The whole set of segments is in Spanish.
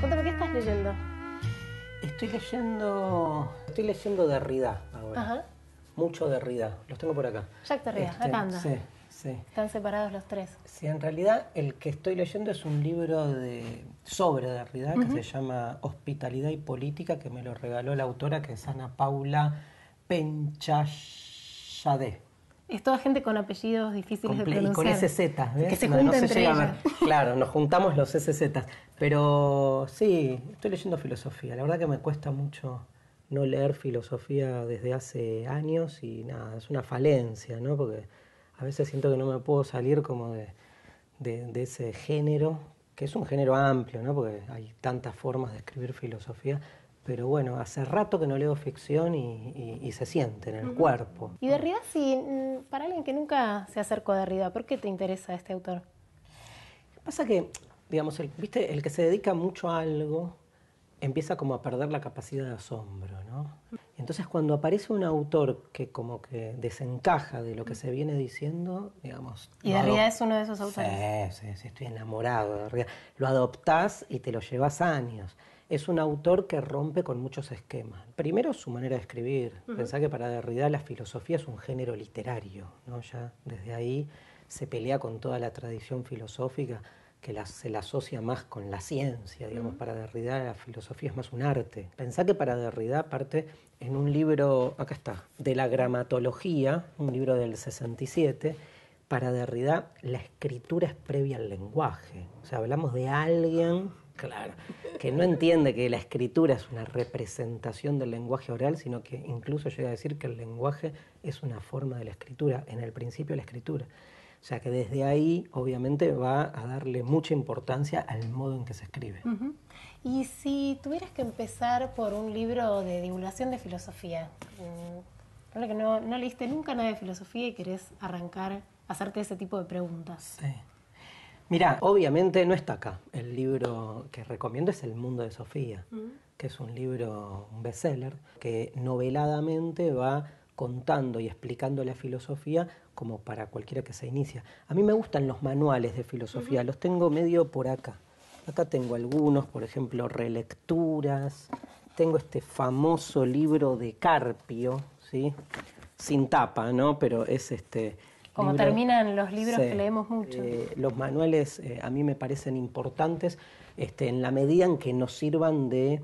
Contame, ¿qué estás leyendo? Estoy leyendo Derrida ahora. Ajá. Mucho Derrida. Los tengo por acá. Jacques Derrida, acá anda. Sí, sí. Están separados los tres. Sí, en realidad el que estoy leyendo es un libro sobre Derrida que se llama Hospitalidad y Política, que me lo regaló la autora, que es Ana Paula Benchayadeh. Es toda gente con apellidos difíciles de pronunciar. Y con SZ, ¿ves? Que se junta entre ellas. Claro, nos juntamos los SZ. Pero sí, estoy leyendo filosofía. La verdad que me cuesta mucho no leer filosofía desde hace años y nada, es una falencia, ¿no? Porque a veces siento que no me puedo salir como de ese género, que es un género amplio, ¿no? Porque hay tantas formas de escribir filosofía. Pero bueno, hace rato que no leo ficción y se siente en el cuerpo. Y Derrida, sí, para alguien que nunca se acercó a Derrida, ¿por qué te interesa este autor? Pasa que, digamos, ¿viste? El que se dedica mucho a algo empieza como a perder la capacidad de asombro, ¿no? Entonces cuando aparece un autor que como que desencaja de lo que se viene diciendo, digamos... ¿Y Derrida es uno de esos autores? Sí, estoy enamorado de Derrida. Lo adoptás y te lo llevas años. Es un autor que rompe con muchos esquemas. Primero, su manera de escribir. Pensá que para Derrida la filosofía es un género literario, ¿no? Ya desde ahí se pelea con toda la tradición filosófica que se la asocia más con la ciencia, digamos. Para Derrida la filosofía es más un arte. Pensá que para Derrida, aparte, en un libro, acá está, de la gramatología, un libro del 67, para Derrida la escritura es previa al lenguaje. O sea, hablamos de alguien, claro, que no entiende que la escritura es una representación del lenguaje oral, sino que incluso llega a decir que el lenguaje es una forma de la escritura, en el principio de la escritura. O sea que desde ahí, obviamente, va a darle mucha importancia al modo en que se escribe. Y si tuvieras que empezar por un libro de divulgación de filosofía, que no leíste nunca nada de filosofía y querés arrancar, hacerte ese tipo de preguntas. Sí. Mirá, obviamente no está acá. El libro que recomiendo es El Mundo de Sofía, que es un libro, un bestseller, que noveladamente va contando y explicando la filosofía como para cualquiera que se inicia. A mí me gustan los manuales de filosofía, los tengo medio por acá. Acá tengo algunos, por ejemplo, relecturas. Tengo este famoso libro de Carpio, ¿sí? Sin tapa, ¿no? Pero es Como libro, terminan los libros sí, que leemos mucho. Los manuales a mí me parecen importantes en la medida en que nos sirvan de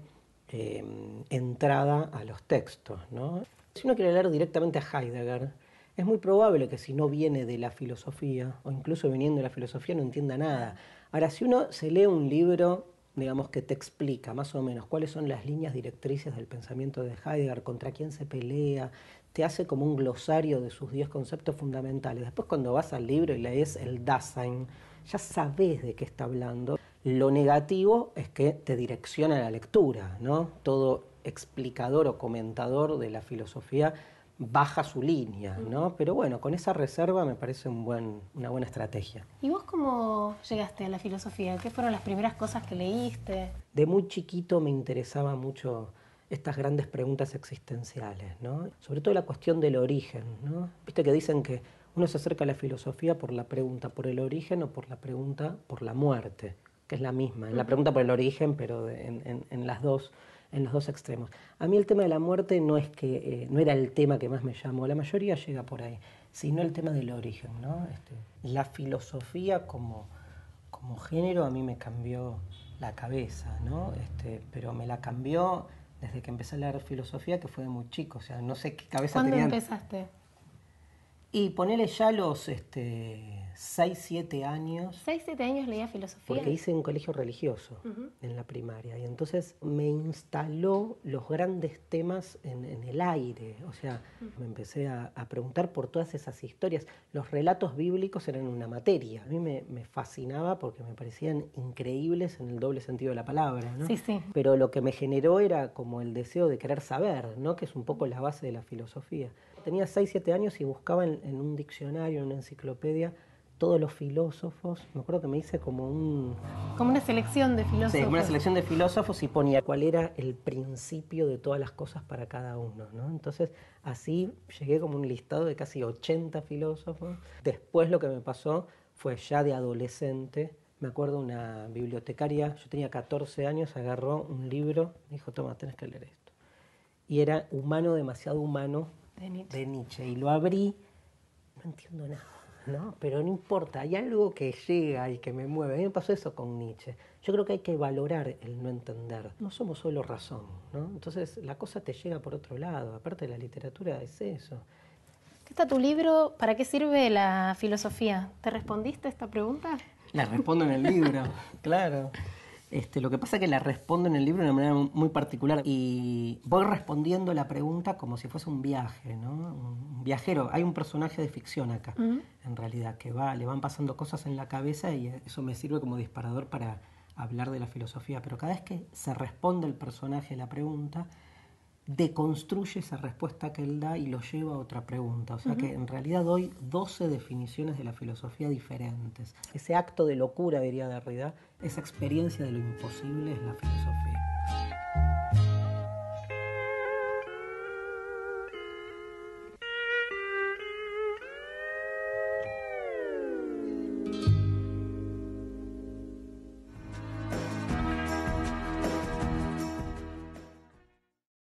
entrada a los textos, ¿no? Si uno quiere leer directamente a Heidegger, es muy probable que si no viene de la filosofía, o incluso viniendo de la filosofía, no entienda nada. Ahora, si uno se lee un libro, digamos, que te explica más o menos cuáles son las líneas directrices del pensamiento de Heidegger, contra quién se pelea, te hace como un glosario de sus 10 conceptos fundamentales. Después cuando vas al libro y lees el Dasein, ya sabés de qué está hablando. Lo negativo es que te direcciona la lectura, ¿no? Todo explicador o comentador de la filosofía baja su línea, ¿no? Pero bueno, con esa reserva me parece una buena estrategia. ¿Y vos cómo llegaste a la filosofía? ¿Qué fueron las primeras cosas que leíste? De muy chiquito me interesaba mucho estas grandes preguntas existenciales, ¿no? Sobre todo la cuestión del origen, ¿no? Viste que dicen que uno se acerca a la filosofía por la pregunta por el origen o por la pregunta por la muerte, que es la misma, en la pregunta por el origen, pero en los dos extremos. A mí el tema de la muerte no es que no era el tema que más me llamó, la mayoría llega por ahí, sino el tema del origen, ¿no? La filosofía como género a mí me cambió la cabeza, ¿no? Pero me la cambió desde que empecé a leer filosofía, que fue de muy chico, o sea, no sé qué cabeza ¿Cuándo tenían. empezaste? Y ponele ya los 6, 7 años. 6, 7 años leía filosofía. Porque hice un colegio religioso en la primaria y entonces me instaló los grandes temas en el aire, o sea, me empecé a preguntar por todas esas historias. Los relatos bíblicos eran una materia, a mí me fascinaba porque me parecían increíbles en el doble sentido de la palabra, ¿no? Sí, sí. Pero lo que me generó era como el deseo de querer saber, ¿no? Que es un poco la base de la filosofía. Tenía 6, 7 años y buscaba en un diccionario, en una enciclopedia, todos los filósofos. Me acuerdo que me hice como una selección de filósofos. Sí, como una selección de filósofos y ponía cuál era el principio de todas las cosas para cada uno, ¿no? Entonces, así llegué como un listado de casi 80 filósofos. Después lo que me pasó fue ya de adolescente, Me acuerdo una bibliotecaria, yo tenía 14 años, agarró un libro, me dijo, toma, tenés que leer esto. Y era Humano, demasiado humano, de Nietzsche. Y lo abrí, no entiendo nada, ¿no? Pero no importa, hay algo que llega y que me mueve. A mí me pasó eso con Nietzsche. Yo creo que hay que valorar el no entender. No somos solo razón, ¿no? Entonces la cosa te llega por otro lado. Aparte la literatura es eso. ¿Qué está tu libro? ¿Para qué sirve la filosofía? ¿Te respondiste esta pregunta? La respondo en el libro, claro. Lo que pasa es que la respondo en el libro de una manera muy particular y voy respondiendo la pregunta como si fuese un viaje, ¿no? Un viajero. Hay un personaje de ficción acá, en realidad, que le van pasando cosas en la cabeza y eso me sirve como disparador para hablar de la filosofía. Pero cada vez que se responde el personaje a la pregunta, deconstruye esa respuesta que él da y lo lleva a otra pregunta. O sea que en realidad doy 12 definiciones de la filosofía diferentes. Ese acto de locura, diría Derrida, esa experiencia de lo imposible es la filosofía.